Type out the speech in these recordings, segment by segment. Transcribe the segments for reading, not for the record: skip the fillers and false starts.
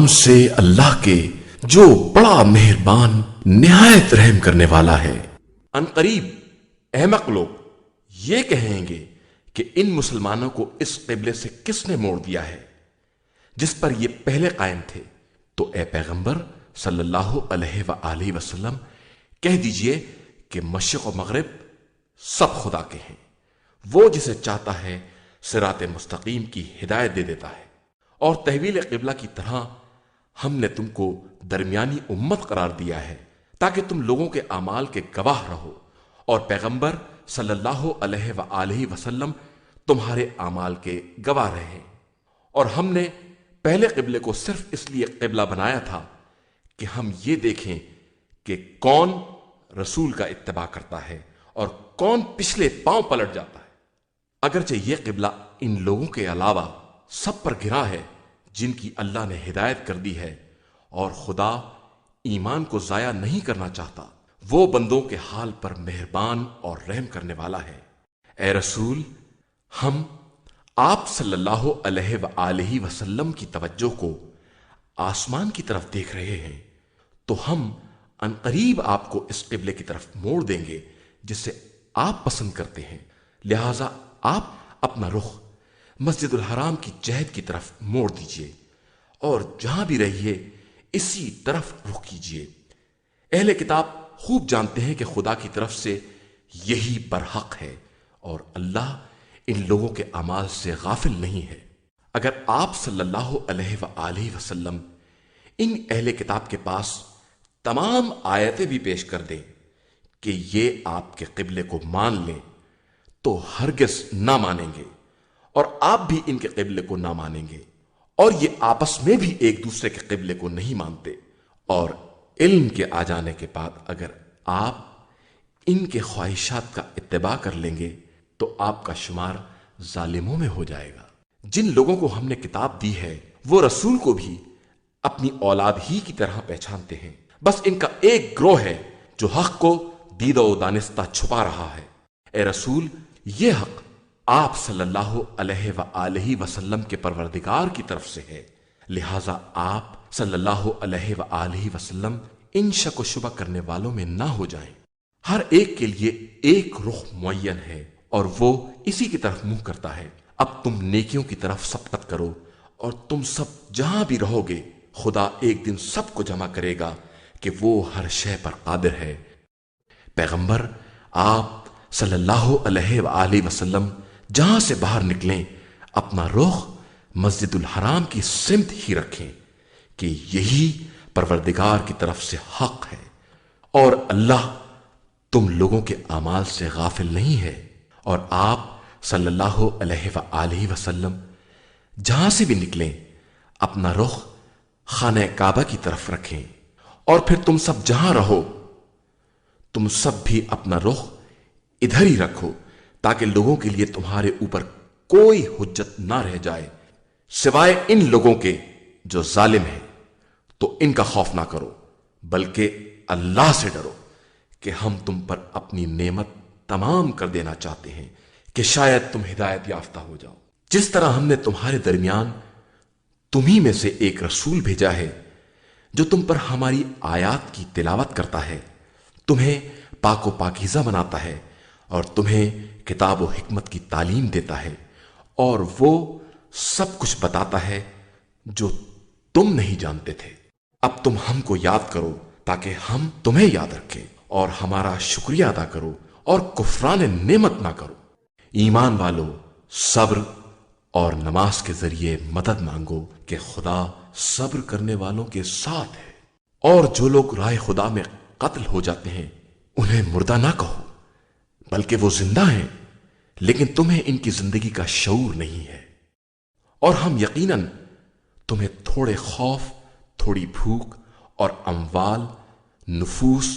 نام سے اللہ کے جو بڑا مہربان نہایت رحم کرنے والا ہے۔ ان قریب احمق لوگ یہ کہیں گے کہ ان مسلمانوں کو اس قبلے سے کس نے موڑ دیا ہے جس پر یہ پہلے قائم تھے؟ تو اے پیغمبر صلی اللہ علیہ وآلہ وسلم کہہ دیجئے کہ مشرق و مغرب سب خدا کے ہیں، وہ جسے چاہتا ہے صراط مستقیم کی ہدایت دے دیتا ہے، اور تحویل قبلہ کی طرح ہم نے تم کو درمیانی امت قرار دیا ہے تاکہ تم لوگوں کے اعمال کے گواہ رہو، اور پیغمبر صلی اللہ علیہ وآلہ وسلم تمہارے اعمال کے گواہ رہے۔ اور ہم نے پہلے قبلے کو صرف اس لیے قبلہ بنایا تھا کہ ہم یہ دیکھیں کہ کون رسول کا اتباع کرتا ہے اور کون پچھلے پاؤں پلٹ جاتا ہے۔ اگرچہ یہ قبلہ ان لوگوں کے علاوہ سب پر گرا ہے جن کی اللہ نے ہدایت کر دی ہے، اور خدا ایمان کو ضائع نہیں کرنا چاہتا، وہ بندوں کے حال پر مہربان اور رحم کرنے والا ہے۔ اے رسول، ہم آپ صلی اللہ علیہ وآلہ وسلم کی توجہ کو آسمان کی طرف دیکھ رہے ہیں، تو ہم ان قریب آپ کو اس قبلے کی طرف موڑ دیں گے جسے آپ پسند کرتے ہیں، لہذا آپ اپنا رخ مسجد الحرام کی جہت کی طرف موڑ دیجئے اور جہاں بھی رہیے اسی طرف رخ کیجئے۔ اہل کتاب خوب جانتے ہیں کہ خدا کی طرف سے یہی برحق ہے، اور اللہ ان لوگوں کے اعمال سے غافل نہیں ہے۔ اگر آپ صلی اللہ علیہ وآلہ وسلم ان اہل کتاب کے پاس تمام آیتیں بھی پیش کر دیں کہ یہ آپ کے قبلے کو مان لیں تو ہرگز نہ مانیں گے، اور آپ بھی ان کے قبلے کو نہ مانیں گے، اور یہ آپس میں بھی ایک دوسرے کے قبلے کو نہیں مانتے۔ اور علم کے آ جانے کے بعد اگر آپ ان کے خواہشات کا اتباع کر لیں گے تو آپ کا شمار ظالموں میں ہو جائے گا۔ جن لوگوں کو ہم نے کتاب دی ہے وہ رسول کو بھی اپنی اولاد ہی کی طرح پہچانتے ہیں، بس ان کا ایک گروہ ہے جو حق کو دیدہ و دانستہ چھپا رہا ہے۔ اے رسول، یہ حق آپ صلی اللہ علیہ وآلہ وسلم کے پروردگار کی طرف سے ہے، لہذا آپ صلی اللہ علیہ وآلہ وسلم ان شک و شبہ کرنے والوں میں نہ ہو جائیں۔ ہر ایک کے لیے ایک رخ معین ہے اور وہ اسی کی طرف منہ کرتا ہے۔ اب تم نیکیوں کی طرف سبقت کرو، اور تم سب جہاں بھی رہو گے خدا ایک دن سب کو جمع کرے گا کہ وہ ہر شے پر قادر ہے۔ پیغمبر آپ صلی اللہ علیہ وآلہ وسلم جہاں سے باہر نکلیں اپنا رخ مسجد الحرام کی سمت ہی رکھیں کہ یہی پروردگار کی طرف سے حق ہے، اور اللہ تم لوگوں کے اعمال سے غافل نہیں ہے۔ اور آپ صلی اللہ علیہ وآلہ وسلم جہاں سے بھی نکلیں اپنا رخ خانہ کعبہ کی طرف رکھیں، اور پھر تم سب جہاں رہو تم سب بھی اپنا رخ ادھر ہی رکھو تاکہ لوگوں کے لیے تمہارے اوپر کوئی حجت نہ رہ جائے سوائے ان لوگوں کے جو ظالم ہیں۔ تو ان کا خوف نہ کرو بلکہ اللہ سے ڈرو کہ ہم تم پر اپنی نعمت تمام کر دینا چاہتے ہیں کہ شاید تم ہدایت یافتہ ہو جاؤ۔ جس طرح ہم نے تمہارے درمیان تمہیں میں سے ایک رسول بھیجا ہے جو تم پر ہماری آیات کی تلاوت کرتا ہے، تمہیں پاک و پاکیزہ بناتا ہے، اور تمہیں کتاب و حکمت کی تعلیم دیتا ہے، اور وہ سب کچھ بتاتا ہے جو تم نہیں جانتے تھے۔ اب تم ہم کو یاد کرو تاکہ ہم تمہیں یاد رکھیں، اور ہمارا شکریہ ادا کرو اور کفران نعمت نہ کرو۔ ایمان والو، صبر اور نماز کے ذریعے مدد مانگو کہ خدا صبر کرنے والوں کے ساتھ ہے۔ اور جو لوگ رائے خدا میں قتل ہو جاتے ہیں انہیں مردہ نہ کہو بلکہ وہ زندہ ہیں، لیکن تمہیں ان کی زندگی کا شعور نہیں ہے۔ اور ہم یقیناً تمہیں تھوڑے خوف، تھوڑی بھوک اور اموال، نفوس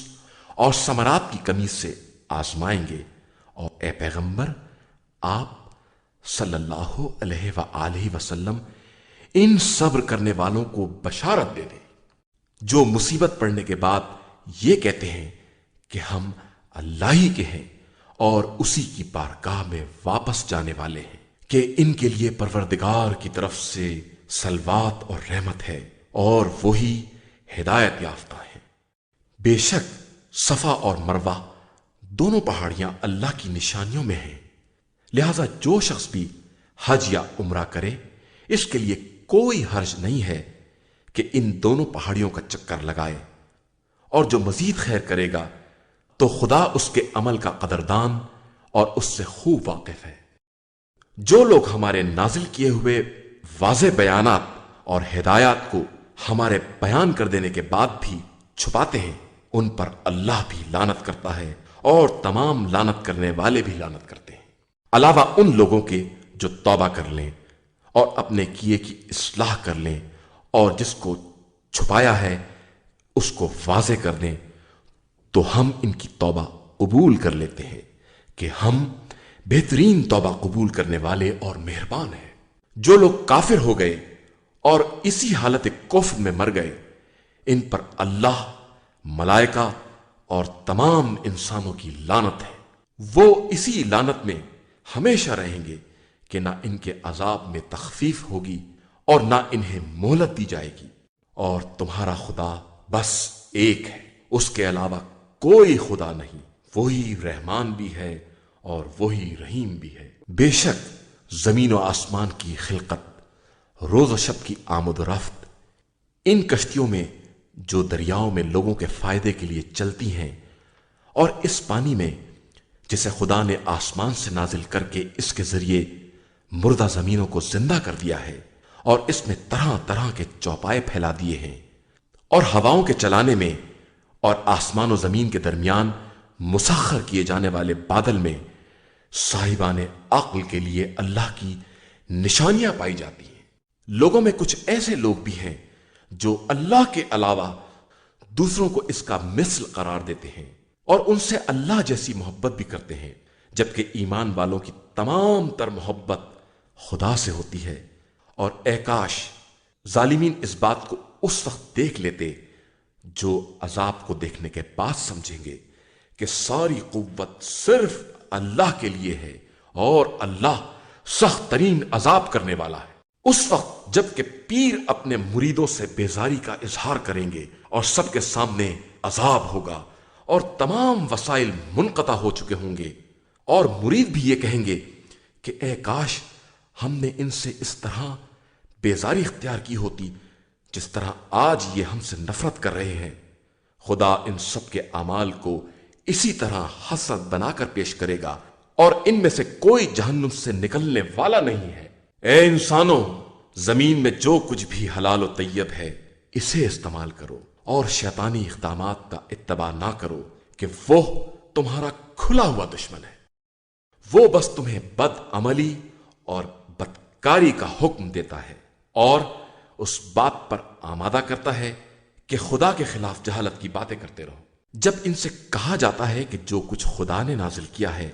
اور ثمرات کی کمی سے آزمائیں گے، اور اے پیغمبر آپ صلی اللہ علیہ وآلہ وسلم ان صبر کرنے والوں کو بشارت دے دیں جو مصیبت پڑنے کے بعد یہ کہتے ہیں کہ ہم اللہ ہی کے ہیں اور اسی کی بارگاہ میں واپس جانے والے ہیں، کہ ان کے لیے پروردگار کی طرف سے صلوات اور رحمت ہے اور وہی ہدایت یافتہ ہیں۔ بے شک صفا اور مروہ دونوں پہاڑیاں اللہ کی نشانیوں میں ہیں، لہذا جو شخص بھی حج یا عمرہ کرے اس کے لیے کوئی حرج نہیں ہے کہ ان دونوں پہاڑیوں کا چکر لگائے، اور جو مزید خیر کرے گا تو خدا اس کے عمل کا قدردان اور اس سے خوب واقف ہے۔ جو لوگ ہمارے نازل کیے ہوئے واضح بیانات اور ہدایات کو ہمارے بیان کر دینے کے بعد بھی چھپاتے ہیں، ان پر اللہ بھی لعنت کرتا ہے اور تمام لعنت کرنے والے بھی لعنت کرتے ہیں، علاوہ ان لوگوں کے جو توبہ کر لیں اور اپنے کیے کی اصلاح کر لیں اور جس کو چھپایا ہے اس کو واضح کر دیں، تو ہم ان کی توبہ قبول کر لیتے ہیں کہ ہم بہترین توبہ قبول کرنے والے اور مہربان ہیں۔ جو لوگ کافر ہو گئے اور اسی حالت کفر میں مر گئے، ان پر اللہ، ملائکہ اور تمام انسانوں کی لعنت ہے، وہ اسی لعنت میں ہمیشہ رہیں گے کہ نہ ان کے عذاب میں تخفیف ہوگی اور نہ انہیں مہلت دی جائے گی، اور تمہارا خدا بس ایک ہے، اس کے علاوہ کوئی خدا نہیں، وہی رحمان بھی ہے اور وہی رحیم بھی ہے۔ بے شک زمین و آسمان کی خلقت، روز و شب کی آمد و رفت، ان کشتیوں میں جو دریاؤں میں لوگوں کے فائدے کے لیے چلتی ہیں، اور اس پانی میں جسے خدا نے آسمان سے نازل کر کے اس کے ذریعے مردہ زمینوں کو زندہ کر دیا ہے، اور اس میں طرح طرح کے چوپائے پھیلا دیے ہیں، اور ہواؤں کے چلانے میں اور آسمان و زمین کے درمیان مسخر کیے جانے والے بادل میں صاحبان عقل کے لیے اللہ کی نشانیاں پائی جاتی ہیں۔ لوگوں میں کچھ ایسے لوگ بھی ہیں جو اللہ کے علاوہ دوسروں کو اس کا مثل قرار دیتے ہیں اور ان سے اللہ جیسی محبت بھی کرتے ہیں، جبکہ ایمان والوں کی تمام تر محبت خدا سے ہوتی ہے۔ اور اے کاش ظالمین اس بات کو اس وقت دیکھ لیتے جو عذاب کو دیکھنے کے بعد سمجھیں گے کہ ساری قوت صرف اللہ کے لیے ہے اور اللہ سخت ترین عذاب کرنے والا ہے۔ اس وقت جب کہ پیر اپنے مریدوں سے بیزاری کا اظہار کریں گے اور سب کے سامنے عذاب ہوگا اور تمام وسائل منقطع ہو چکے ہوں گے، اور مرید بھی یہ کہیں گے کہ اے کاش ہم نے ان سے اس طرح بیزاری اختیار کی ہوتی جس طرح آج یہ ہم سے نفرت کر رہے ہیں۔ خدا ان سب کے اعمال کو اسی طرح حسرت بنا کر پیش کرے گا، اور ان میں سے کوئی جہنم سے نکلنے والا نہیں ہے۔ اے انسانوں، زمین میں جو کچھ بھی حلال و طیب ہے اسے استعمال کرو، اور شیطانی اقدامات کا اتباع نہ کرو کہ وہ تمہارا کھلا ہوا دشمن ہے۔ وہ بس تمہیں بد عملی اور بدکاری کا حکم دیتا ہے اور اس بات پر آمادہ کرتا ہے کہ خدا کے خلاف جہالت کی باتیں کرتے رہو۔ جب ان سے کہا جاتا ہے کہ جو کچھ خدا نے نازل کیا ہے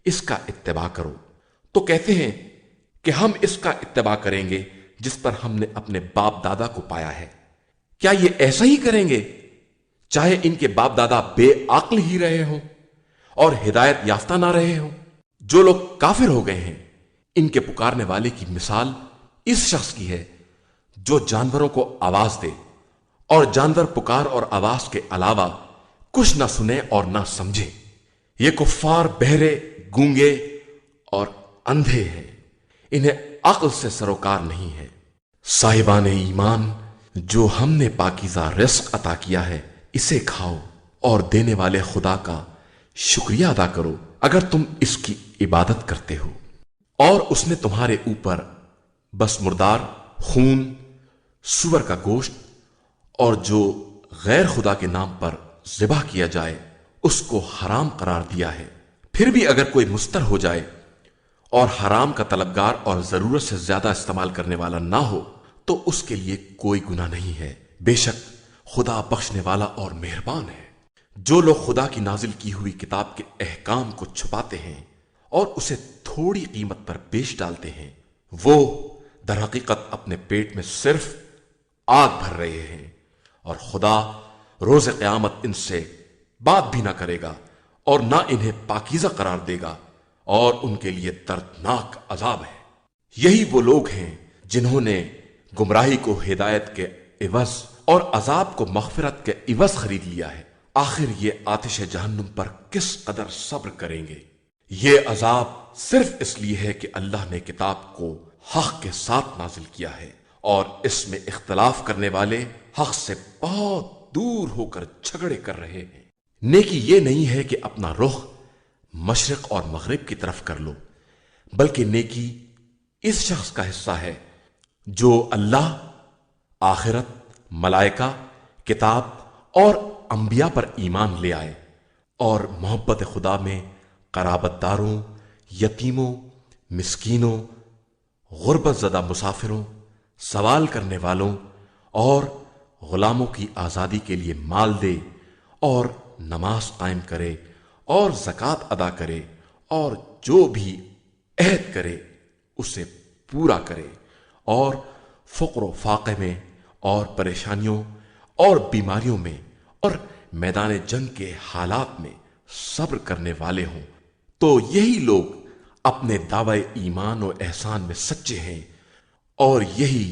اس کا اتباع کرو، تو کہتے ہیں کہ ہم اس کا اتباع کریں گے جس پر ہم نے اپنے باپ دادا کو پایا ہے۔ کیا یہ ایسا ہی کریں گے چاہے ان کے باپ دادا بے عقل ہی رہے ہوں اور ہدایت یافتہ نہ رہے ہوں؟ جو لوگ کافر ہو گئے ہیں ان کے پکارنے والے کی مثال اس شخص کی ہے جو جانوروں کو آواز دے اور جانور پکار اور آواز کے علاوہ کچھ نہ سنے اور نہ سمجھے۔ یہ کفار بہرے، گونگے اور اندھے ہیں، انہیں عقل سے سروکار نہیں ہے۔ صاحبان ایمان، جو ہم نے پاکیزہ رزق عطا کیا ہے اسے کھاؤ اور دینے والے خدا کا شکریہ ادا کرو اگر تم اس کی عبادت کرتے ہو۔ اور اس نے تمہارے اوپر بس مردار، خون، سور کا گوشت اور جو غیر خدا کے نام پر ذبح کیا جائے اس کو حرام قرار دیا ہے۔ پھر بھی اگر کوئی مستر ہو جائے اور حرام کا طلبگار اور ضرورت سے زیادہ استعمال کرنے والا نہ ہو تو اس کے لیے کوئی گناہ نہیں ہے۔ بے شک خدا بخشنے والا اور مہربان ہے۔ جو لوگ خدا کی نازل کی ہوئی کتاب کے احکام کو چھپاتے ہیں اور اسے تھوڑی قیمت پر بیچ ڈالتے ہیں، وہ در حقیقت اپنے پیٹ میں صرف آگ بھر رہے ہیں، اور خدا روز قیامت ان سے بات بھی نہ کرے گا اور نہ انہیں پاکیزہ قرار دے گا، اور ان کے لیے دردناک عذاب ہے۔ یہی وہ لوگ ہیں جنہوں نے گمراہی کو ہدایت کے عوض اور عذاب کو مغفرت کے عوض خرید لیا ہے، آخر یہ آتش جہنم پر کس قدر صبر کریں گے؟ یہ عذاب صرف اس لیے ہے کہ اللہ نے کتاب کو حق کے ساتھ نازل کیا ہے اور اس میں اختلاف کرنے والے حق سے بہت دور ہو کر جھگڑے کر رہے ہیں۔ نیکی یہ نہیں ہے کہ اپنا رخ مشرق اور مغرب کی طرف کر لو، بلکہ نیکی اس شخص کا حصہ ہے جو اللہ، آخرت، ملائکہ، کتاب اور انبیاء پر ایمان لے آئے اور محبت خدا میں قرابت داروں، یتیموں، مسکینوں، غربت زدہ مسافروں، سوال کرنے والوں اور غلاموں کی آزادی کے لیے مال دے اور نماز قائم کرے اور زکوٰۃ ادا کرے اور جو بھی عہد کرے اسے پورا کرے اور فقر و فاقے میں اور پریشانیوں اور بیماریوں میں اور میدان جنگ کے حالات میں صبر کرنے والے ہوں، تو یہی لوگ اپنے دعوی ایمان و احسان میں سچے ہیں اور یہی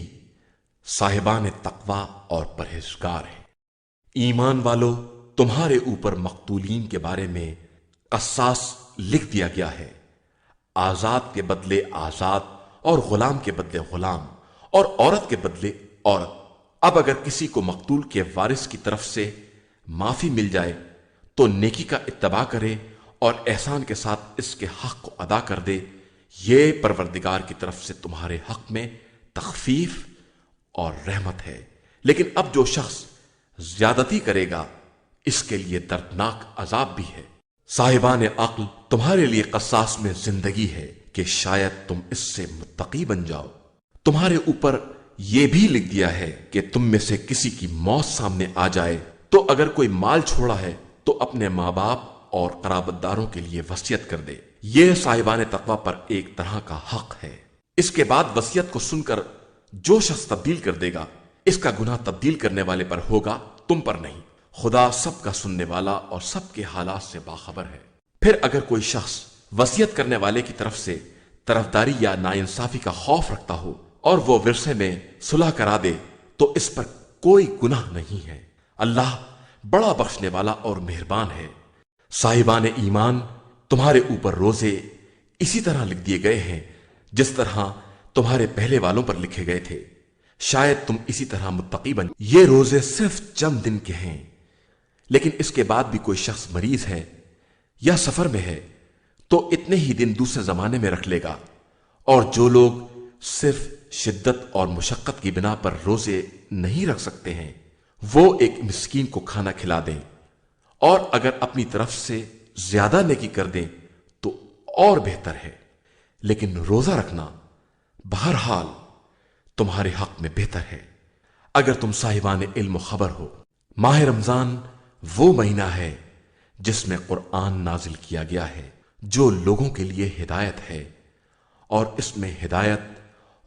صاحبان تقوی اور پرہیزگار ہیں۔ ایمان والو، تمہارے اوپر مقتولین کے بارے میں قصاص لکھ دیا گیا ہے، آزاد کے بدلے آزاد اور غلام کے بدلے غلام اور عورت کے بدلے عورت۔ اب اگر کسی کو مقتول کے وارث کی طرف سے معافی مل جائے تو نیکی کا اتباع کرے اور احسان کے ساتھ اس کے حق کو ادا کر دے، یہ پروردگار کی طرف سے تمہارے حق میں تخفیف اور رحمت ہے۔ لیکن اب جو شخص زیادتی کرے گا اس کے لیے دردناک عذاب بھی ہے۔ صاحبان عقل، تمہارے لیے قصاص میں زندگی ہے کہ شاید تم اس سے متقی بن جاؤ۔ تمہارے اوپر یہ بھی لکھ دیا ہے کہ تم میں سے کسی کی موت سامنے آ جائے تو اگر کوئی مال چھوڑا ہے تو اپنے ماں باپ اور قرابت داروں کے لیے وصیت کر دے، یہ صاحبان تقوی پر ایک طرح کا حق ہے۔ اس کے بعد وصیت کو سن کر جو شخص تبدیل کر دے گا اس کا گناہ تبدیل کرنے والے پر ہوگا، تم پر نہیں۔ خدا سب کا سننے والا اور سب کے حالات سے باخبر ہے۔ پھر اگر کوئی شخص وصیت کرنے والے کی طرف سے طرفداری یا ناانصافی کا خوف رکھتا ہو اور وہ ورثے میں صلح کرا دے تو اس پر کوئی گناہ نہیں ہے، اللہ بڑا بخشنے والا اور مہربان ہے۔ صاحبان ایمان، تمہارے اوپر روزے اسی طرح لکھ دیے گئے ہیں جس طرح تمہارے پہلے والوں پر لکھے گئے تھے، شاید تم اسی طرح متقی بن۔ یہ روزے صرف چند دن کے ہیں، لیکن اس کے بعد بھی کوئی شخص مریض ہے یا سفر میں ہے تو اتنے ہی دن دوسرے زمانے میں رکھ لے گا، اور جو لوگ صرف شدت اور مشقت کی بنا پر روزے نہیں رکھ سکتے ہیں وہ ایک مسکین کو کھانا کھلا دیں، اور اگر اپنی طرف سے زیادہ نیکی کر دیں تو اور بہتر ہے، لیکن روزہ رکھنا بہرحال تمہارے حق میں بہتر ہے اگر تم صاحبان علم و خبر ہو۔ ماہ رمضان وہ مہینہ ہے جس میں قرآن نازل کیا گیا ہے جو لوگوں کے لیے ہدایت ہے، اور اس میں ہدایت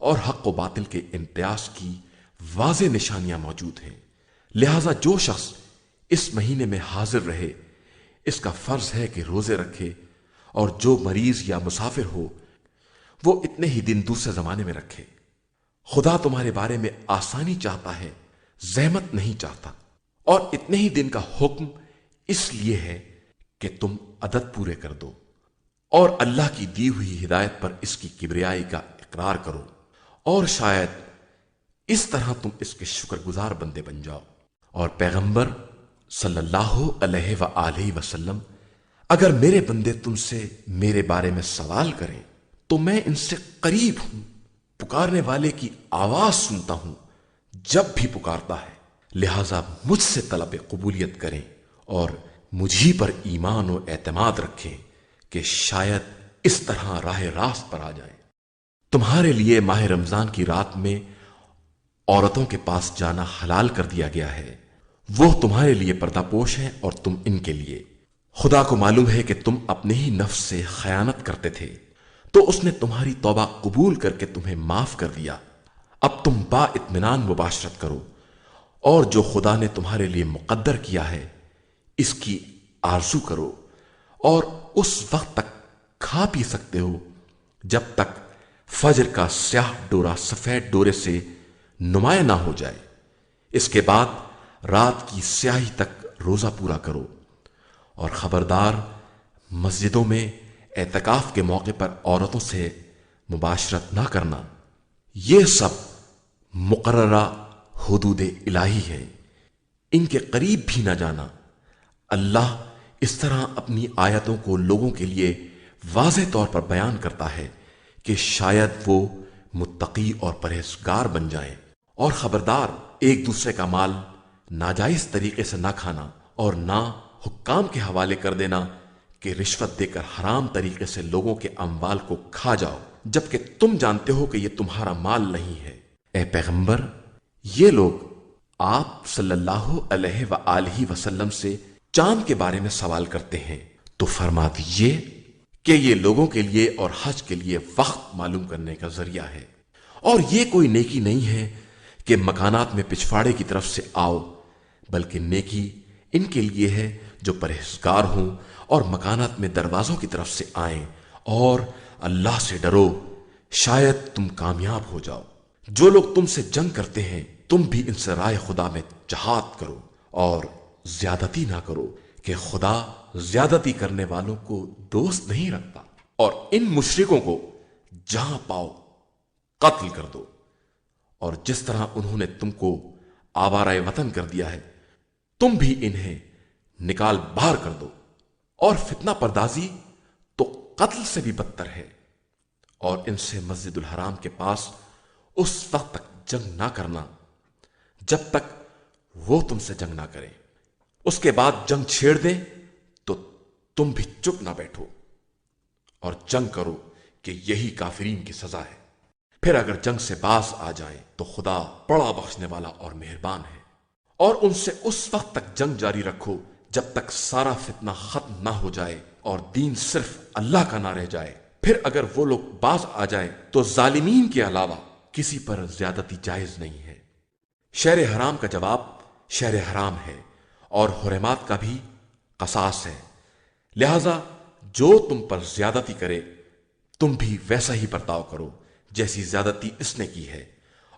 اور حق و باطل کے امتیاز کی واضح نشانیاں موجود ہیں۔ لہذا جو شخص اس مہینے میں حاضر رہے اس کا فرض ہے کہ روزے رکھے، اور جو مریض یا مسافر ہو وہ اتنے ہی دن دوسرے زمانے میں رکھے۔ خدا تمہارے بارے میں آسانی چاہتا ہے، زحمت نہیں چاہتا، اور اتنے ہی دن کا حکم اس لیے ہے کہ تم عدد پورے کر دو اور اللہ کی دی ہوئی ہدایت پر اس کی کبریائی کا اقرار کرو، اور شاید اس طرح تم اس کے شکر گزار بندے بن جاؤ۔ اور پیغمبر صلی اللہ علیہ وآلہ وسلم، اگر میرے بندے تم سے میرے بارے میں سوال کریں تو میں ان سے قریب ہوں، پکارنے والے کی آواز سنتا ہوں جب بھی پکارتا ہے، لہذا مجھ سے طلب قبولیت کریں اور مجھی پر ایمان و اعتماد رکھیں کہ شاید اس طرح راہ راست پر آ جائیں۔ تمہارے لیے ماہ رمضان کی رات میں عورتوں کے پاس جانا حلال کر دیا گیا ہے، وہ تمہارے لیے پردہ پوش ہیں اور تم ان کے لیے۔ خدا کو معلوم ہے کہ تم اپنے ہی نفس سے خیانت کرتے تھے تو اس نے تمہاری توبہ قبول کر کے تمہیں معاف کر دیا۔ اب تم با اطمینان مباشرت کرو، اور جو خدا نے تمہارے لیے مقدر کیا ہے اس کی آرزو کرو، اور اس وقت تک کھا پی سکتے ہو جب تک فجر کا سیاہ ڈورا سفید ڈورے سے نمایاں نہ ہو جائے، اس کے بعد رات کی سیاہی تک روزہ پورا کرو، اور خبردار مسجدوں میں اعتکاف کے موقع پر عورتوں سے مباشرت نہ کرنا۔ یہ سب مقررہ حدود الہی ہیں، ان کے قریب بھی نہ جانا۔ اللہ اس طرح اپنی آیتوں کو لوگوں کے لیے واضح طور پر بیان کرتا ہے کہ شاید وہ متقی اور پرہیزگار بن جائیں۔ اور خبردار، ایک دوسرے کا مال ناجائز طریقے سے نہ کھانا، اور نہ حکام کے حوالے کر دینا کہ رشوت دے کر حرام طریقے سے لوگوں کے اموال کو کھا جاؤ، جبکہ تم جانتے ہو کہ یہ تمہارا مال نہیں ہے۔ اے پیغمبر، یہ لوگ آپ صلی اللہ علیہ وآلہ وسلم سے چاند کے بارے میں سوال کرتے ہیں، تو فرما دیجئے کہ یہ لوگوں کے لیے اور حج کے لیے وقت معلوم کرنے کا ذریعہ ہے، اور یہ کوئی نیکی نہیں ہے کہ مکانات میں پچھواڑے کی طرف سے آؤ، بلکہ نیکی ان کے لیے ہے جو پرہیزگار ہوں اور مکانات میں دروازوں کی طرف سے آئیں، اور اللہ سے ڈرو، شاید تم کامیاب ہو جاؤ۔ جو لوگ تم سے جنگ کرتے ہیں، تم بھی ان سے رائے خدا میں جہاد کرو، اور زیادتی نہ کرو کہ خدا زیادتی کرنے والوں کو دوست نہیں رکھتا۔ اور ان مشرکوں کو جہاں پاؤ قتل کر دو، اور جس طرح انہوں نے تم کو آوارۂ وطن کر دیا ہے، تم بھی انہیں نکال باہر کر دو۔ اور فتنہ پردازی تو قتل سے بھی بدتر ہے، اور ان سے مسجد الحرام کے پاس اس وقت تک جنگ نہ کرنا جب تک وہ تم سے جنگ نہ کریں۔ اس کے بعد جنگ چھیڑ دیں تو تم بھی چپ نہ بیٹھو اور جنگ کرو، کہ یہی کافرین کی سزا ہے۔ پھر اگر جنگ سے باز آ جائیں تو خدا بڑا بخشنے والا اور مہربان ہے۔ اور ان سے اس وقت تک جنگ جاری رکھو جب تک سارا فتنہ ختم نہ ہو جائے اور دین صرف اللہ کا نہ رہ جائے۔ پھر اگر وہ لوگ باز آ جائیں تو ظالمین کے علاوہ کسی پر زیادتی جائز نہیں ہے۔ شہر حرام کا جواب شہر حرام ہے، اور حرمات کا بھی قصاص ہے، لہذا جو تم پر زیادتی کرے تم بھی ویسا ہی برتاؤ کرو جیسی زیادتی اس نے کی ہے،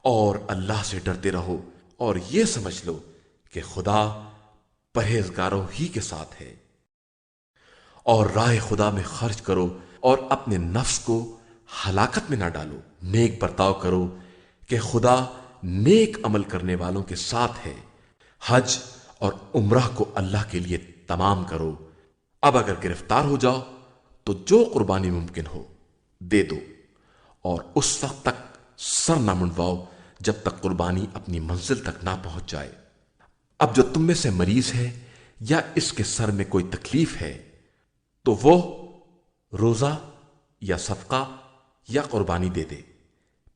اور اللہ سے ڈرتے رہو، اور یہ سمجھ لو کہ خدا پرہیزگاروں ہی کے ساتھ ہے۔ اور راہ خدا میں خرچ کرو، اور اپنے نفس کو ہلاکت میں نہ ڈالو، نیک برتاؤ کرو کہ خدا نیک عمل کرنے والوں کے ساتھ ہے۔ حج اور عمرہ کو اللہ کے لیے تمام کرو۔ اب اگر گرفتار ہو جاؤ تو جو قربانی ممکن ہو دے دو، اور اس وقت تک سر نہ منڈواؤ جب تک قربانی اپنی منزل تک نہ پہنچ جائے۔ اب جو تم میں سے مریض ہے یا اس کے سر میں کوئی تکلیف ہے تو وہ روزہ یا صدقہ یا قربانی دے دے۔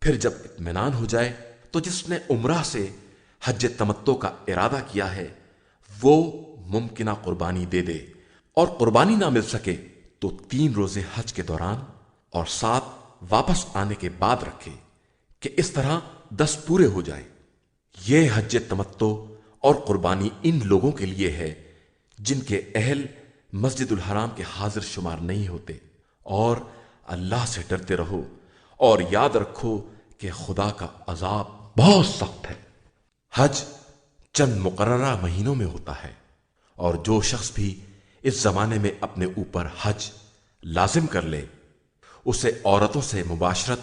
پھر جب اطمینان ہو جائے تو جس نے عمرہ سے حج تمتع کا ارادہ کیا ہے وہ ممکنہ قربانی دے دے، اور قربانی نہ مل سکے تو 3 روزے حج کے دوران اور 7 واپس آنے کے بعد رکھے، کہ اس طرح 10 پورے ہو جائیں۔ یہ حج تمتع اور قربانی ان لوگوں کے لیے ہے جن کے اہل مسجد الحرام کے حاضر شمار نہیں ہوتے۔ اور اللہ سے ڈرتے رہو، اور یاد رکھو کہ خدا کا عذاب بہت سخت ہے۔ حج چند مقررہ مہینوں میں ہوتا ہے، اور جو شخص بھی اس زمانے میں اپنے اوپر حج لازم کر لے اسے عورتوں سے مباشرت،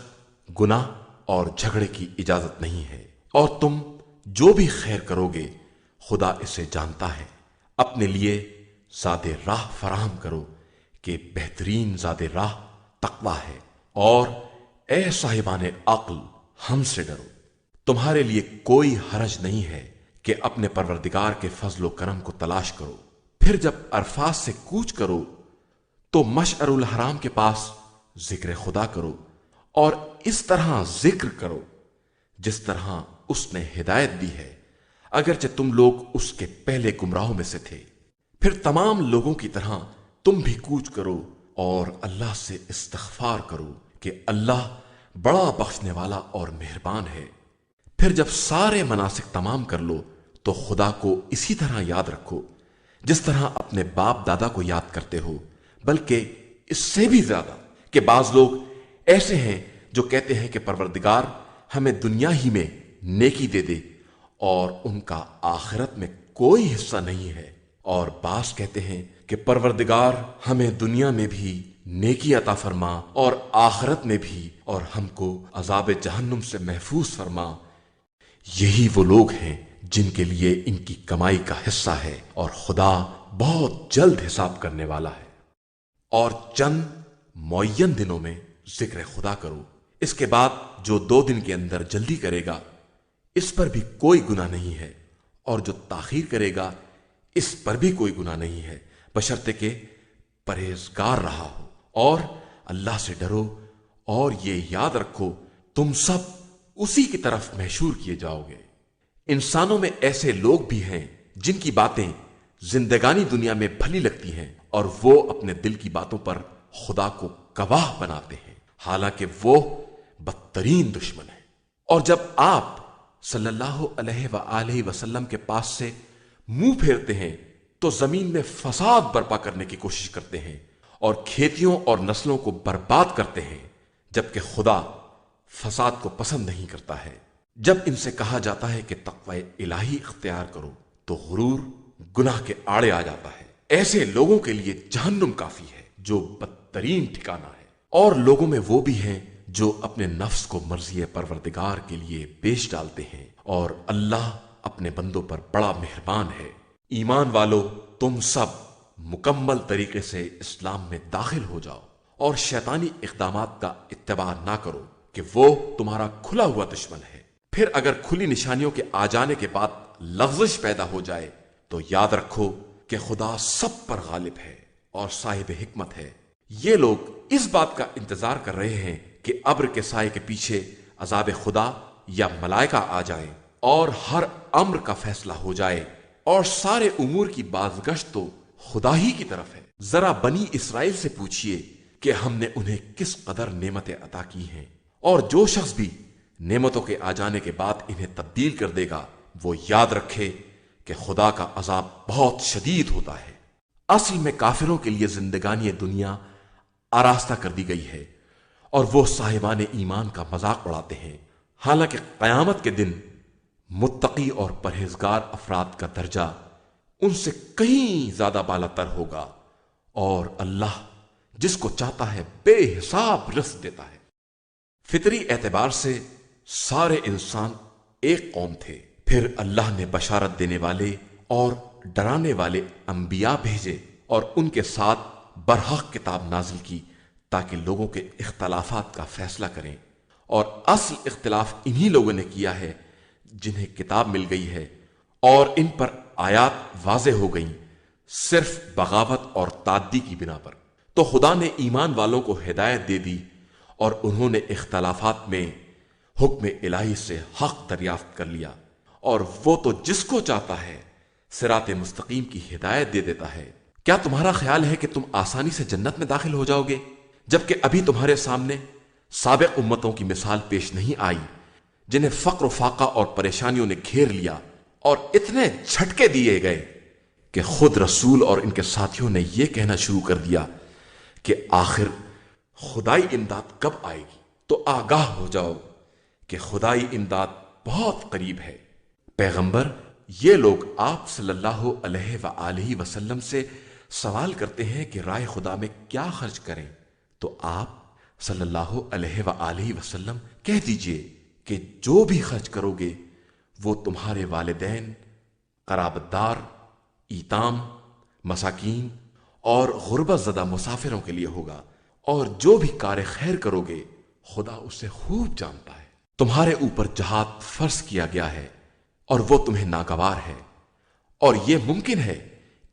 گناہ اور جھگڑے کی اجازت نہیں ہے۔ اور تم جو بھی خیر کرو گے خدا اسے جانتا ہے۔ اپنے لیے زاد راہ فراہم کرو کہ بہترین زاد راہ تقویٰ ہے، اور اے صاحبان عقل ہم سے ڈرو۔ تمہارے لیے کوئی حرج نہیں ہے کہ اپنے پروردگار کے فضل و کرم کو تلاش کرو۔ پھر جب عرفات سے کوچ کرو تو مشعر الحرام کے پاس ذکر خدا کرو، اور اس طرح ذکر کرو جس طرح اس نے ہدایت دی ہے، اگرچہ تم لوگ اس کے پہلے گمراہوں میں سے تھے۔ پھر تمام لوگوں کی طرح تم بھی کوچ کرو اور اللہ سے استغفار کرو کہ اللہ بڑا بخشنے والا اور مہربان ہے۔ پھر جب سارے مناسک تمام کر لو تو خدا کو اسی طرح یاد رکھو جس طرح اپنے باپ دادا کو یاد کرتے ہو، بلکہ اس سے بھی زیادہ کہ بعض لوگ ایسے ہیں جو کہتے ہیں کہ پروردگار ہمیں دنیا ہی میں نیکی دے دے اور ان کا آخرت میں کوئی حصہ نہیں ہے۔ اور بعض کہتے ہیں کہ پروردگار ہمیں دنیا میں بھی نیکی عطا فرما اور آخرت میں بھی، اور ہم کو عذاب جہنم سے محفوظ فرما۔ یہی وہ لوگ ہیں جن کے لیے ان کی کمائی کا حصہ ہے، اور خدا بہت جلد حساب کرنے والا ہے۔ اور چند معین دنوں میں ذکر خدا کرو، اس کے بعد جو 2 دن کے اندر جلدی کرے گا اس پر بھی کوئی گناہ نہیں ہے، اور جو تاخیر کرے گا اس پر بھی کوئی گناہ نہیں ہے، بشرطے کہ پرہیزگار رہا ہو۔ اور اللہ سے ڈرو، اور یہ یاد رکھو تم سب اسی کی طرف محشور کیے جاؤ گے۔ انسانوں میں ایسے لوگ بھی ہیں جن کی باتیں زندگانی دنیا میں بھلی لگتی ہیں، اور وہ اپنے دل کی باتوں پر خدا کو گواہ بناتے ہیں، حالانکہ وہ بدترین دشمن ہے۔ اور جب آپ صلی اللہ علیہ وآلہ وسلم کے پاس سے منہ پھیرتے ہیں تو زمین میں فساد برپا کرنے کی کوشش کرتے ہیں، اور کھیتیوں اور نسلوں کو برباد کرتے ہیں، جبکہ خدا فساد کو پسند نہیں کرتا ہے۔ جب ان سے کہا جاتا ہے کہ تقوی الہی اختیار کرو تو غرور گناہ کے آڑے آ جاتا ہے۔ ایسے لوگوں کے لیے جہنم کافی ہے جو بدترین ٹھکانہ ہے۔ اور لوگوں میں وہ بھی ہیں جو اپنے نفس کو مرضی پروردگار کے لیے بیچ ڈالتے ہیں، اور اللہ اپنے بندوں پر بڑا مہربان ہے۔ ایمان والو، تم سب مکمل طریقے سے اسلام میں داخل ہو جاؤ، اور شیطانی اقدامات کا اتباع نہ کرو کہ وہ تمہارا کھلا ہوا دشمن ہے۔ پھر اگر کھلی نشانیوں کے آ جانے کے بعد لغزش پیدا ہو جائے تو یاد رکھو کہ خدا سب پر غالب ہے اور صاحب حکمت ہے۔ یہ لوگ اس بات کا انتظار کر رہے ہیں کہ ابر کے سائے کے پیچھے عذاب خدا یا ملائکہ آ جائیں اور ہر امر کا فیصلہ ہو جائے، اور سارے امور کی بازگشت تو خدا ہی کی طرف ہے۔ ذرا بنی اسرائیل سے پوچھئے کہ ہم نے انہیں کس قدر نعمتیں عطا کی ہیں، اور جو شخص بھی نعمتوں کے آ جانے کے بعد انہیں تبدیل کر دے گا وہ یاد رکھے کہ خدا کا عذاب بہت شدید ہوتا ہے۔ اصل میں کافروں کے لیے زندگانی دنیا آراستہ کر دی گئی ہے، اور وہ صاحبان ایمان کا مذاق اڑاتے ہیں، حالانکہ قیامت کے دن متقی اور پرہیزگار افراد کا درجہ ان سے کہیں زیادہ بالا تر ہوگا، اور اللہ جس کو چاہتا ہے بے حساب رزق دیتا ہے۔ فطری اعتبار سے سارے انسان ایک قوم تھے، پھر اللہ نے بشارت دینے والے اور ڈرانے والے انبیاء بھیجے، اور ان کے ساتھ برحق کتاب نازل کی تاکہ لوگوں کے اختلافات کا فیصلہ کریں، اور اصل اختلاف انہی لوگوں نے کیا ہے جنہیں کتاب مل گئی ہے، اور ان پر آیات واضح ہو گئیں صرف بغاوت اور تعدی کی بنا پر۔ تو خدا نے ایمان والوں کو ہدایت دے دی، اور انہوں نے اختلافات میں حکم الہی سے حق دریافت کر لیا، اور وہ تو جس کو چاہتا ہے صراط مستقیم کی ہدایت دے دیتا ہے۔ کیا تمہارا خیال ہے کہ تم آسانی سے جنت میں داخل ہو جاؤ گے، جبکہ ابھی تمہارے سامنے سابق امتوں کی مثال پیش نہیں آئی جنہیں فقر و فاقہ اور پریشانیوں نے گھیر لیا، اور اتنے جھٹکے دیے گئے کہ خود رسول اور ان کے ساتھیوں نے یہ کہنا شروع کر دیا کہ آخر خدائی امداد کب آئے گی؟ تو آگاہ ہو جاؤ کہ خدائی امداد بہت قریب ہے۔ پیغمبر، یہ لوگ آپ صلی اللہ علیہ وآلہ وسلم سے سوال کرتے ہیں کہ رائے خدا میں کیا خرچ کریں، تو آپ صلی اللہ علیہ وآلہ وسلم کہہ دیجئے کہ جو بھی خرچ کرو گے وہ تمہارے والدین، قرابت دار، ایتام، مساکین اور غربت زدہ مسافروں کے لیے ہوگا، اور جو بھی کار خیر کرو گے خدا اسے خوب جانتا ہے۔ تمہارے اوپر جہاد فرض کیا گیا ہے، اور وہ تمہیں ناگوار ہے، اور یہ ممکن ہے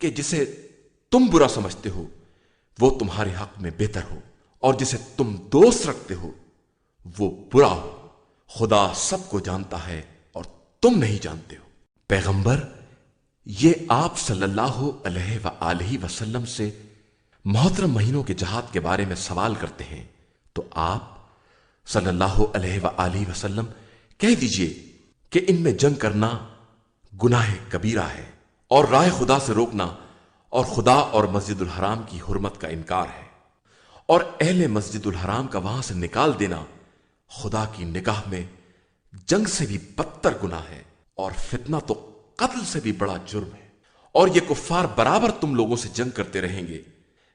کہ جسے تم برا سمجھتے ہو وہ تمہارے حق میں بہتر ہو، اور جسے تم دوست رکھتے ہو وہ برا ہو۔ خدا سب کو جانتا ہے اور تم نہیں جانتے ہو۔ پیغمبر، یہ آپ صلی اللہ علیہ وآلہ وسلم سے محترم مہینوں کے جہاد کے بارے میں سوال کرتے ہیں، تو آپ صلی اللہ علیہ وآلہ وسلم کہہ دیجئے کہ ان میں جنگ کرنا گناہ کبیرہ ہے، اور راہ خدا سے روکنا اور خدا اور مسجد الحرام کی حرمت کا انکار ہے، اور اہل مسجد الحرام کا وہاں سے نکال دینا خدا کی نگاہ میں جنگ سے بھی بدتر گناہ ہے۔ اور فتنہ تو قتل سے بھی بڑا جرم ہے، اور یہ کفار برابر تم لوگوں سے جنگ کرتے رہیں گے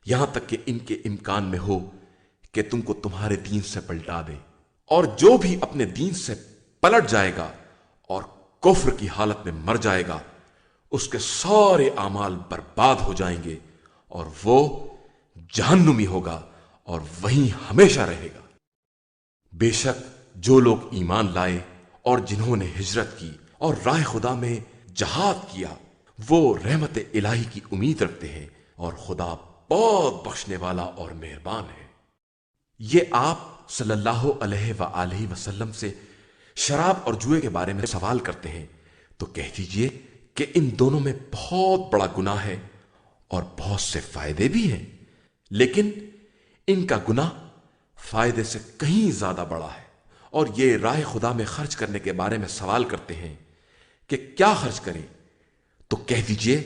یہاں تک کہ ان کے امکان میں ہو کہ تم کو تمہارے دین سے پلٹا دیں، اور جو بھی اپنے دین سے پلٹ جائے گا اور کفر کی حالت میں مر جائے گا اس کے سارے اعمال برباد ہو جائیں گے اور وہ جہنمی ہوگا اور وہیں ہمیشہ رہے گا۔ بے شک جو لوگ ایمان لائے اور جنہوں نے ہجرت کی اور راہ خدا میں جہاد کیا وہ رحمت الہی کی امید رکھتے ہیں، اور خدا بہت بخشنے والا اور مہربان ہے۔ یہ آپ صلی اللہ علیہ وآلہ وسلم سے شراب اور جوئے کے بارے میں سوال کرتے ہیں تو کہہ دیجئے کہ ان دونوں میں بہت بڑا گناہ ہے اور بہت سے فائدے بھی ہیں، لیکن ان کا گناہ فائدے سے کہیں زیادہ بڑا ہے۔ اور یہ راہ خدا میں خرچ کرنے کے بارے میں سوال کرتے ہیں کہ کیا خرچ کریں تو کہہ دیجئے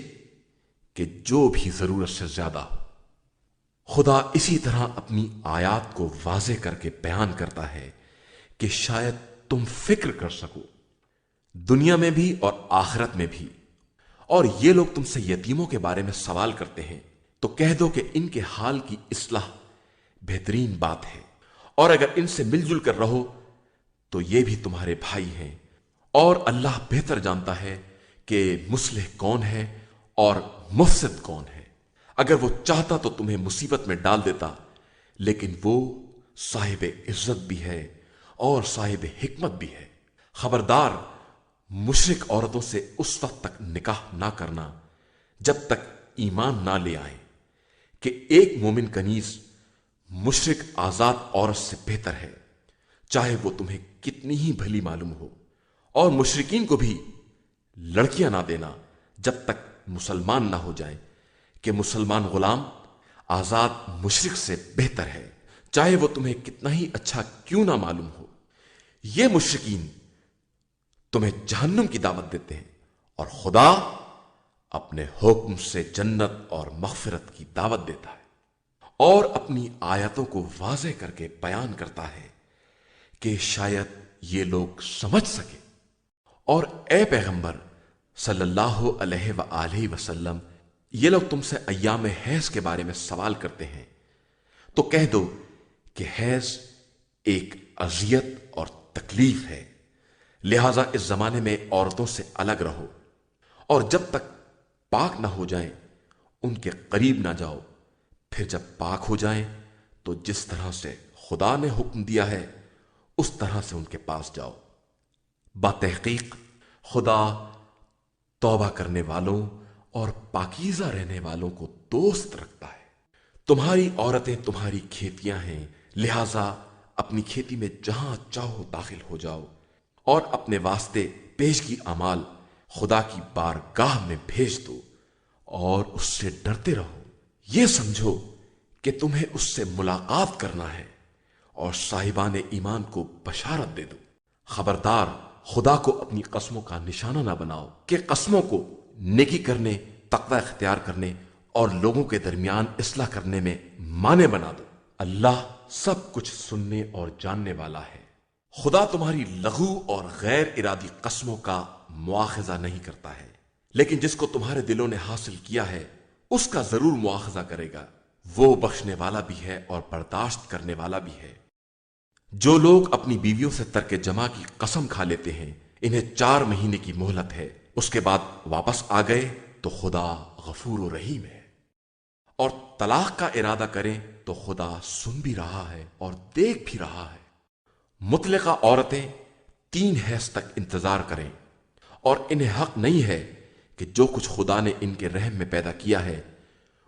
کہ جو بھی ضرورت سے زیادہ ہو۔ خدا اسی طرح اپنی آیات کو واضح کر کے بیان کرتا ہے کہ شاید تم فکر کر سکو، دنیا میں بھی اور آخرت میں بھی۔ اور یہ لوگ تم سے یتیموں کے بارے میں سوال کرتے ہیں تو کہہ دو کہ ان کے حال کی اصلاح بہترین بات ہے، اور اگر ان سے مل جل کر رہو تو یہ بھی تمہارے بھائی ہیں، اور اللہ بہتر جانتا ہے کہ مصلح کون ہے اور مفسد کون ہے۔ اگر وہ چاہتا تو تمہیں مصیبت میں ڈال دیتا، لیکن وہ صاحب عزت بھی ہے اور صاحب حکمت بھی ہے۔ خبردار، مشرک عورتوں سے اس وقت تک نکاح نہ کرنا جب تک ایمان نہ لے آئیں کہ ایک مومن کنیز مشرک آزاد عورت سے بہتر ہے، چاہے وہ تمہیں کتنی ہی بھلی معلوم ہو۔ اور مشرکین کو بھی لڑکیاں نہ دینا جب تک مسلمان نہ ہو جائیں کہ مسلمان غلام آزاد مشرک سے بہتر ہے، چاہے وہ تمہیں کتنا ہی اچھا کیوں نہ معلوم ہو۔ یہ مشرکین تمہیں جہنم کی دعوت دیتے ہیں اور خدا اپنے حکم سے جنت اور مغفرت کی دعوت دیتا ہے، اور اپنی آیتوں کو واضح کر کے بیان کرتا ہے کہ شاید یہ لوگ سمجھ سکیں۔ اور اے پیغمبر صلی اللہ علیہ وآلہ وسلم، یہ لوگ تم سے ایام حیض کے بارے میں سوال کرتے ہیں تو کہہ دو کہ حیض ایک اذیت اور تکلیف ہے، لہذا اس زمانے میں عورتوں سے الگ رہو، اور جب تک پاک نہ ہو جائیں ان کے قریب نہ جاؤ، پھر جب پاک ہو جائیں تو جس طرح سے خدا نے حکم دیا ہے اس طرح سے ان کے پاس جاؤ۔ بتحقیق خدا توبہ کرنے والوں اور پاکیزہ رہنے والوں کو دوست رکھتا ہے۔ تمہاری عورتیں تمہاری کھیتیاں ہیں، لہذا اپنی کھیتی میں جہاں چاہو داخل ہو جاؤ، اور اپنے واسطے پیشگی اعمال خدا کی بارگاہ میں بھیج دو اور اس سے ڈرتے رہو۔ یہ سمجھو کہ تمہیں اس سے ملاقات کرنا ہے، اور صاحبان ایمان کو بشارت دے دو۔ خبردار، خدا کو اپنی قسموں کا نشانہ نہ بناؤ کہ قسموں کو نیکی کرنے، تقوی اختیار کرنے اور لوگوں کے درمیان اصلاح کرنے میں مانے بنا دو۔ اللہ سب کچھ سننے اور جاننے والا ہے۔ خدا تمہاری لغو اور غیر ارادی قسموں کا مواخذہ نہیں کرتا ہے، لیکن جس کو تمہارے دلوں نے حاصل کیا ہے اس کا ضرور مواخذہ کرے گا۔ وہ بخشنے والا بھی ہے اور برداشت کرنے والا بھی ہے۔ جو لوگ اپنی بیویوں سے ترک جماع کی قسم کھا لیتے ہیں انہیں 4 مہینے کی مہلت ہے، اس کے بعد واپس آ گئے تو خدا غفور و رحیم ہے۔ اور طلاق کا ارادہ کریں تو خدا سن بھی رہا ہے اور دیکھ بھی رہا ہے۔ مطلقہ عورتیں 3 حیض تک انتظار کریں، اور انہیں حق نہیں ہے کہ جو کچھ خدا نے ان کے رحم میں پیدا کیا ہے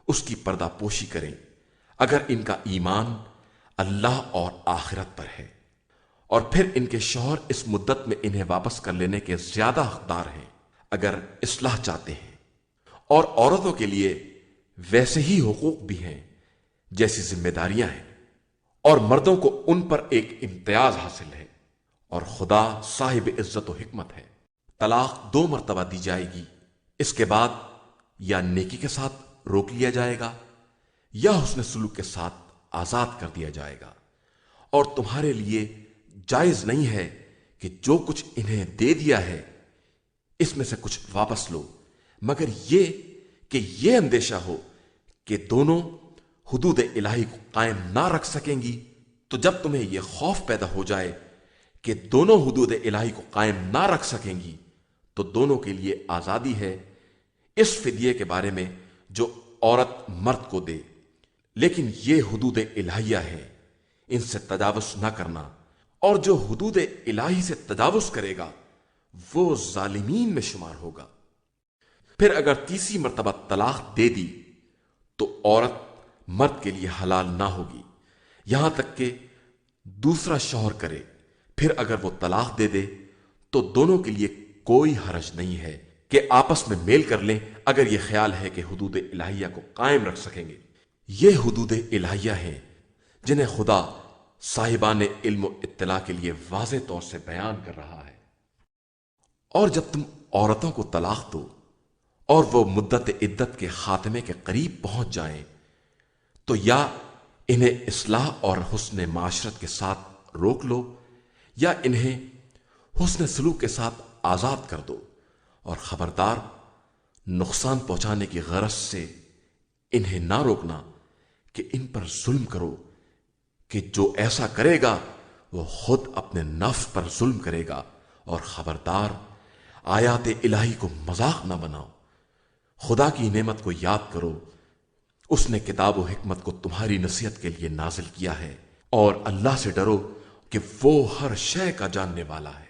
اس کی پردہ پوشی کریں، اگر ان کا ایمان اللہ اور آخرت پر ہے، اور پھر ان کے شوہر اس مدت میں انہیں واپس کر لینے کے زیادہ حقدار ہیں اگر اصلاح چاہتے ہیں۔ اور عورتوں کے لیے ویسے ہی حقوق بھی ہیں جیسی ذمہ داریاں ہیں، اور مردوں کو ان پر ایک امتیاز حاصل ہے، اور خدا صاحب عزت و حکمت ہے۔ طلاق 2 مرتبہ دی جائے گی، اس کے بعد یا نیکی کے ساتھ روک لیا جائے گا یا حسن سلوک کے ساتھ آزاد کر دیا جائے گا، اور تمہارے لیے جائز نہیں ہے کہ جو کچھ انہیں دے دیا ہے اس میں سے کچھ واپس لو، مگر یہ کہ یہ اندیشہ ہو کہ دونوں حدود الہی کو قائم نہ رکھ سکیں گی۔ تو جب تمہیں یہ خوف پیدا ہو جائے کہ دونوں حدود الہی کو قائم نہ رکھ سکیں گی تو دونوں کے لیے آزادی ہے اس فدیے کے بارے میں جو عورت مرد کو دے، لیکن یہ حدود الہیہ ہیں، ان سے تجاوز نہ کرنا، اور جو حدود الہی سے تجاوز کرے گا وہ ظالمین میں شمار ہوگا۔ پھر اگر تیسری مرتبہ طلاق دے دی تو عورت مرد کے لیے حلال نہ ہوگی یہاں تک کہ دوسرا شوہر کرے۔ پھر اگر وہ طلاق دے دے تو دونوں کے لیے کوئی حرج نہیں ہے کہ آپس میں میل کر لیں اگر یہ خیال ہے کہ حدود الہیہ کو قائم رکھ سکیں گے۔ یہ حدود الہیہ ہیں جنہیں خدا صاحبان علم و اطلاع کے لیے واضح طور سے بیان کر رہا ہے۔ اور جب تم عورتوں کو طلاق دو اور وہ مدت عدت کے خاتمے کے قریب پہنچ جائیں تو یا انہیں اصلاح اور حسن معاشرت کے ساتھ روک لو یا انہیں حسن سلوک کے ساتھ آزاد کر دو، اور خبردار نقصان پہنچانے کی غرض سے انہیں نہ روکنا کہ ان پر ظلم کرو، کہ جو ایسا کرے گا وہ خود اپنے نفس پر ظلم کرے گا، اور خبردار آیات الہی کو مذاق نہ بناؤ۔ خدا کی نعمت کو یاد کرو، اس نے کتاب و حکمت کو تمہاری نصیحت کے لیے نازل کیا ہے، اور اللہ سے ڈرو کہ وہ ہر شے کا جاننے والا ہے۔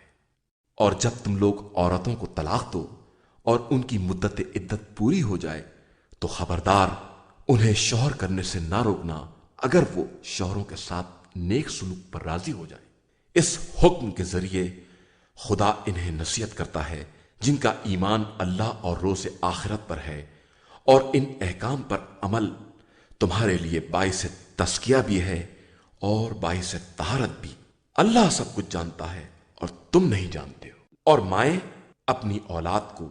اور جب تم لوگ عورتوں کو طلاق دو اور ان کی مدت عدت پوری ہو جائے تو خبردار انہیں شوہر کرنے سے نہ روکنا اگر وہ شوہروں کے ساتھ نیک سلوک پر راضی ہو جائے۔ اس حکم کے ذریعے خدا انہیں نصیحت کرتا ہے جن کا ایمان اللہ اور روز آخرت پر ہے، اور ان احکام پر عمل تمہارے لیے باعث تزکیہ بھی ہے اور باعث طہارت بھی۔ اللہ سب کچھ جانتا ہے اور تم نہیں جانتے ہو۔ اور مائیں اپنی اولاد کو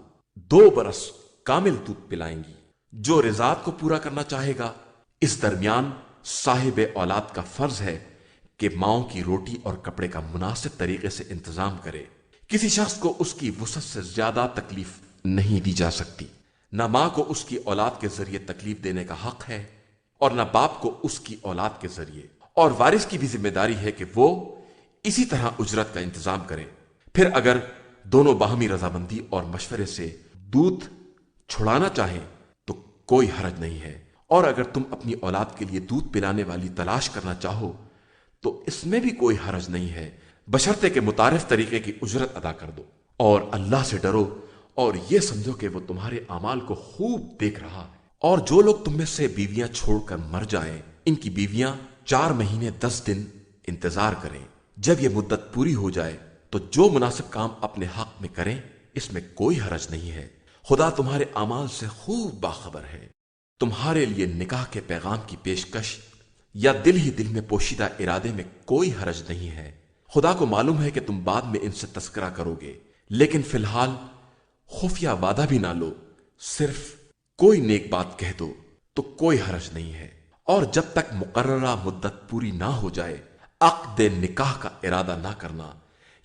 2 برس کامل دودھ پلائیں گی۔ جو رضاعت کو پورا کرنا چاہے گا، اس درمیان صاحب اولاد کا فرض ہے کہ ماؤں کی روٹی اور کپڑے کا مناسب طریقے سے انتظام کرے۔ کسی شخص کو اس کی وسعت سے زیادہ تکلیف نہیں دی جا سکتی۔ نہ ماں کو اس کی اولاد کے ذریعے تکلیف دینے کا حق ہے اور نہ باپ کو اس کی اولاد کے ذریعے، اور وارث کی بھی ذمہ داری ہے کہ وہ اسی طرح اجرت کا انتظام کرے۔ پھر اگر دونوں باہمی رضامندی اور مشورے سے دودھ چھڑانا چاہیں تو کوئی حرج نہیں ہے، اور اگر تم اپنی اولاد کے لیے دودھ پلانے والی تلاش کرنا چاہو تو اس میں بھی کوئی حرج نہیں ہے، بشرطے کہ متعارف طریقے کی اجرت ادا کر دو۔ اور اللہ سے ڈرو اور یہ سمجھو کہ وہ تمہارے اعمال کو خوب دیکھ رہا ہے۔ اور جو لوگ تم میں سے بیویاں چھوڑ کر مر جائیں، ان کی بیویاں 4 مہینے 10 دن انتظار کریں۔ جب یہ مدت پوری ہو جائے تو جو مناسب کام اپنے حق میں کریں، اس میں کوئی حرج نہیں ہے۔ خدا تمہارے اعمال سے خوب باخبر ہے۔ تمہارے لیے نکاح کے پیغام کی پیشکش یا دل ہی دل میں پوشیدہ ارادے میں کوئی حرج نہیں ہے۔ خدا کو معلوم ہے کہ تم بعد میں ان سے تذکرہ کرو گے، لیکن فی الحال خفیہ وعدہ بھی نہ لو، صرف کوئی نیک بات کہہ دو تو کوئی حرج نہیں ہے۔ اور جب تک مقررہ مدت پوری نہ ہو جائے عقد نکاح کا ارادہ نہ کرنا۔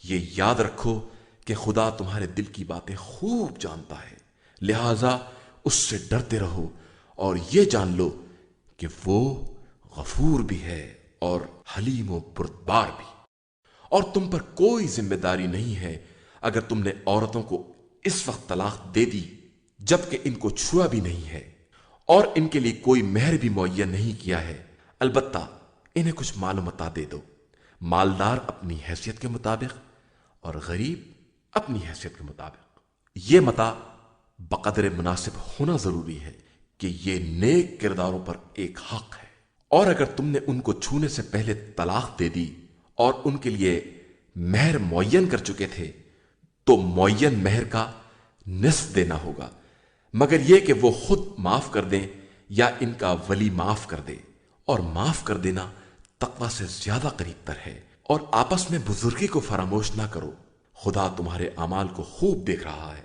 یہ یاد رکھو کہ خدا تمہارے دل کی باتیں خوب جانتا ہے، لہذا اس سے ڈرتے رہو اور یہ جان لو کہ وہ غفور بھی ہے اور حلیم و بردبار بھی۔ اور تم پر کوئی ذمہ داری نہیں ہے اگر تم نے عورتوں کو اس وقت طلاق دے دی جبکہ ان کو چھوا بھی نہیں ہے اور ان کے لیے کوئی مہر بھی معین نہیں کیا ہے، البتہ انہیں کچھ مال و متاع دے دو، مالدار اپنی حیثیت کے مطابق اور غریب اپنی حیثیت کے مطابق۔ یہ متاع بقدر مناسب ہونا ضروری ہے کہ یہ نیک کرداروں پر ایک حق ہے۔ اور اگر تم نے ان کو چھونے سے پہلے طلاق دے دی اور ان کے لیے مہر معین کر چکے تھے تو معین مہر کا نصف دینا ہوگا، مگر یہ کہ وہ خود معاف کر دیں یا ان کا ولی معاف کر دے، اور معاف کر دینا تقوی سے زیادہ قریب تر ہے۔ اور آپس میں بزرگی کو فراموش نہ کرو، خدا تمہارے اعمال کو خوب دیکھ رہا ہے۔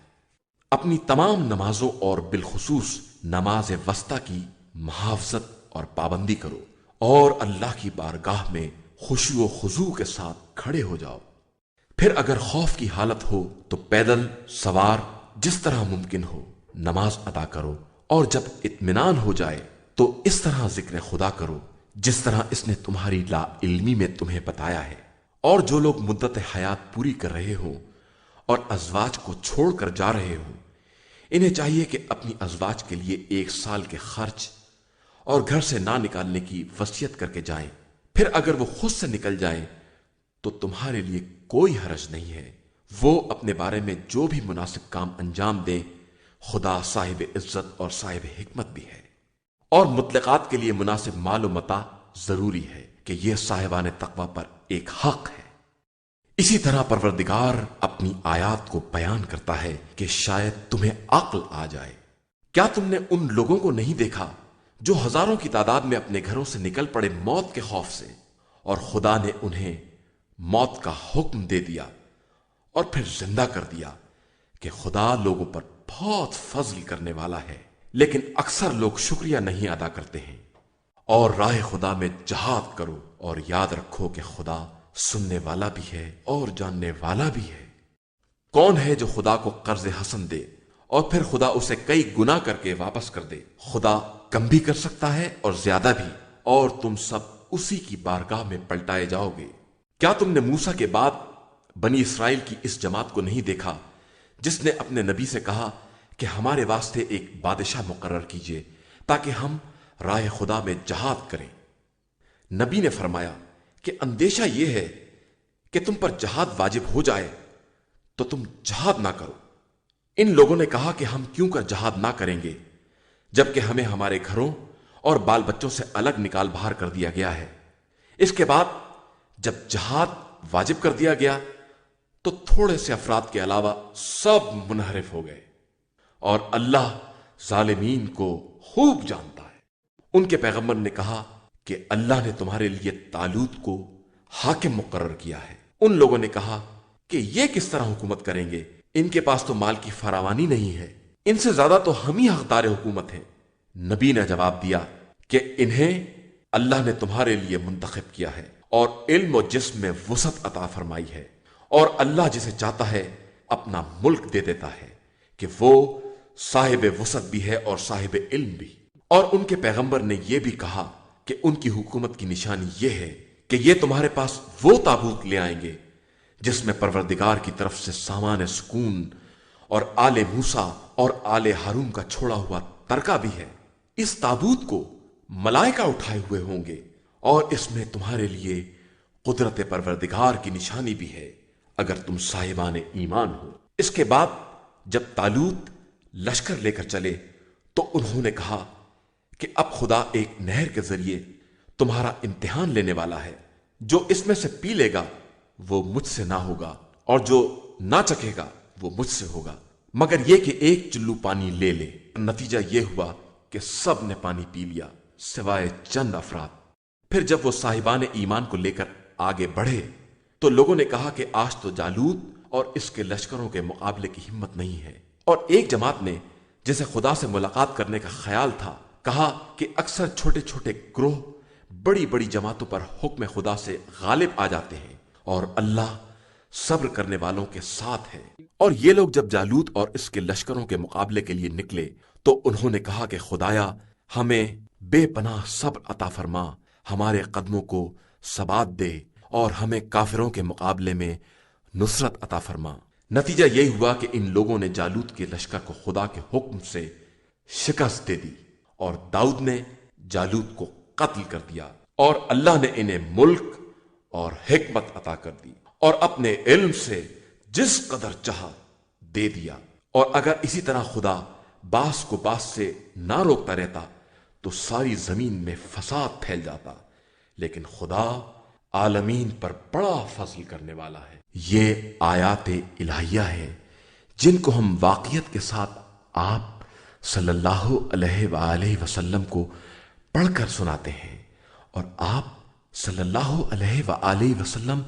اپنی تمام نمازوں اور بالخصوص نماز وسطی کی محافظت اور پابندی کرو، اور اللہ کی بارگاہ میں خشوع و خضوع کے ساتھ کھڑے ہو جاؤ۔ پھر اگر خوف کی حالت ہو تو پیدل، سوار جس طرح ممکن ہو نماز ادا کرو، اور جب اطمینان ہو جائے تو اس طرح ذکر خدا کرو جس طرح اس نے تمہاری لا علمی میں تمہیں بتایا ہے۔ اور جو لوگ مدت حیات پوری کر رہے ہوں اور ازواج کو چھوڑ کر جا رہے ہوں، انہیں چاہیے کہ اپنی ازواج کے لیے 1 سال کے خرچ اور گھر سے نہ نکالنے کی وصیت کر کے جائیں۔ پھر اگر وہ خود سے نکل جائیں تو تمہارے لیے کوئی حرج نہیں ہے، وہ اپنے بارے میں جو بھی مناسب کام انجام دے، خدا صاحب عزت اور صاحب حکمت بھی ہے۔ اور مطلقات کے لیے مناسب مال و متاع ضروری ہے کہ یہ صاحبان تقوی پر ایک حق ہے۔ اسی طرح پروردگار اپنی آیات کو بیان کرتا ہے کہ شاید تمہیں عقل آ جائے۔ کیا تم نے ان لوگوں کو نہیں دیکھا جو ہزاروں کی تعداد میں اپنے گھروں سے نکل پڑے موت کے خوف سے، اور خدا نے انہیں موت کا حکم دے دیا اور پھر زندہ کر دیا کہ خدا لوگوں پر بہت فضل کرنے والا ہے، لیکن اکثر لوگ شکریہ نہیں ادا کرتے ہیں۔ اور راہ خدا میں جہاد کرو، اور یاد رکھو کہ خدا سننے والا بھی ہے اور جاننے والا بھی ہے۔ کون ہے جو خدا کو قرض حسن دے اور پھر خدا اسے کئی گنا کر کے واپس کر دے؟ خدا کم بھی کر سکتا ہے اور زیادہ بھی، اور تم سب اسی کی بارگاہ میں پلٹائے جاؤ گے۔ کیا تم نے موسیٰ کے بعد بنی اسرائیل کی اس جماعت کو نہیں دیکھا جس نے اپنے نبی سے کہا کہ ہمارے واسطے ایک بادشاہ مقرر کیجئے تاکہ ہم راہ خدا میں جہاد کریں؟ نبی نے فرمایا کہ اندیشہ یہ ہے کہ تم پر جہاد واجب ہو جائے تو تم جہاد نہ کرو۔ ان لوگوں نے کہا کہ ہم کیوں کر جہاد نہ کریں گے جبکہ ہمیں ہمارے گھروں اور بال بچوں سے الگ نکال باہر کر دیا گیا ہے۔ اس کے بعد جب جہاد واجب کر دیا گیا تو تھوڑے سے افراد کے علاوہ سب منحرف ہو گئے، اور اللہ ظالمین کو خوب جانتا ہے۔ ان کے پیغمبر نے کہا کہ اللہ نے تمہارے لیے طالوت کو حاکم مقرر کیا ہے۔ ان لوگوں نے کہا کہ یہ کس طرح حکومت کریں گے، ان کے پاس تو مال کی فراوانی نہیں ہے، ان سے زیادہ تو ہم ہی حقدار حکومت ہیں۔ نبی نے جواب دیا کہ انہیں اللہ نے تمہارے لیے منتخب کیا ہے اور علم و جسم میں وسعت عطا فرمائی ہے، اور اللہ جسے چاہتا ہے اپنا ملک دے دیتا ہے کہ وہ صاحب وسعت بھی ہے اور صاحب علم بھی۔ اور ان کے پیغمبر نے یہ بھی کہا کہ ان کی حکومت کی نشانی یہ ہے کہ یہ تمہارے پاس وہ تابوت لے آئیں گے جس میں پروردگار کی طرف سے سامان سکون اور آل موسیٰ اور آل ہارون کا چھوڑا ہوا ترکہ بھی ہے۔ اس تابوت کو ملائکہ اٹھائے ہوئے ہوں گے، اور اس میں تمہارے لیے قدرت پروردگار کی نشانی بھی ہے اگر تم صاحبان ایمان ہو۔ اس کے بعد جب طالوت لشکر لے کر چلے تو انہوں نے کہا کہ اب خدا ایک نہر کے ذریعے تمہارا امتحان لینے والا ہے، جو اس میں سے پی لے گا وہ مجھ سے نہ ہوگا، اور جو نہ چکھے گا وہ مجھ سے ہوگا، مگر یہ کہ ایک چلو پانی لے لے۔ نتیجہ یہ ہوا کہ سب نے پانی پی لیا سوائے چند افراد۔ پھر جب وہ صاحبان ایمان کو لے کر آگے بڑھے تو لوگوں نے کہا کہ آج تو جالوت اور اس کے لشکروں کے مقابلے کی ہمت نہیں ہے۔ اور ایک جماعت نے جسے خدا سے ملاقات کرنے کا خیال تھا کہا کہ اکثر چھوٹے چھوٹے گروہ بڑی بڑی جماعتوں پر حکم خدا سے غالب آ جاتے ہیں، اور اللہ صبر کرنے والوں کے ساتھ ہے۔ اور یہ لوگ جب جالوت اور اس کے لشکروں کے مقابلے کے لیے نکلے تو انہوں نے کہا کہ خدایا ہمیں بے پناہ صبر عطا فرما، ہمارے قدموں کو ثبات دے اور ہمیں کافروں کے مقابلے میں نصرت عطا فرما۔ نتیجہ یہ ہوا کہ ان لوگوں نے جالوت کے لشکر کو خدا کے حکم سے شکست دے دی، اور داؤد نے جالوت کو قتل کر دیا، اور اللہ نے انہیں ملک اور حکمت عطا کر دی اور اپنے علم سے جس قدر چاہا دے دیا۔ اور اگر اسی طرح خدا باس کو باس سے نہ روکتا رہتا تو ساری زمین میں فساد پھیل جاتا، لیکن خدا عالمین پر بڑا فضل کرنے والا ہے۔ یہ آیات الہیہ ہے جن کو ہم واقعیت کے ساتھ آپ صلی اللہ علیہ وآلہ وسلم کو پڑھ کر سناتے ہیں، اور آپ صلی اللہ علیہ وآلہ وسلم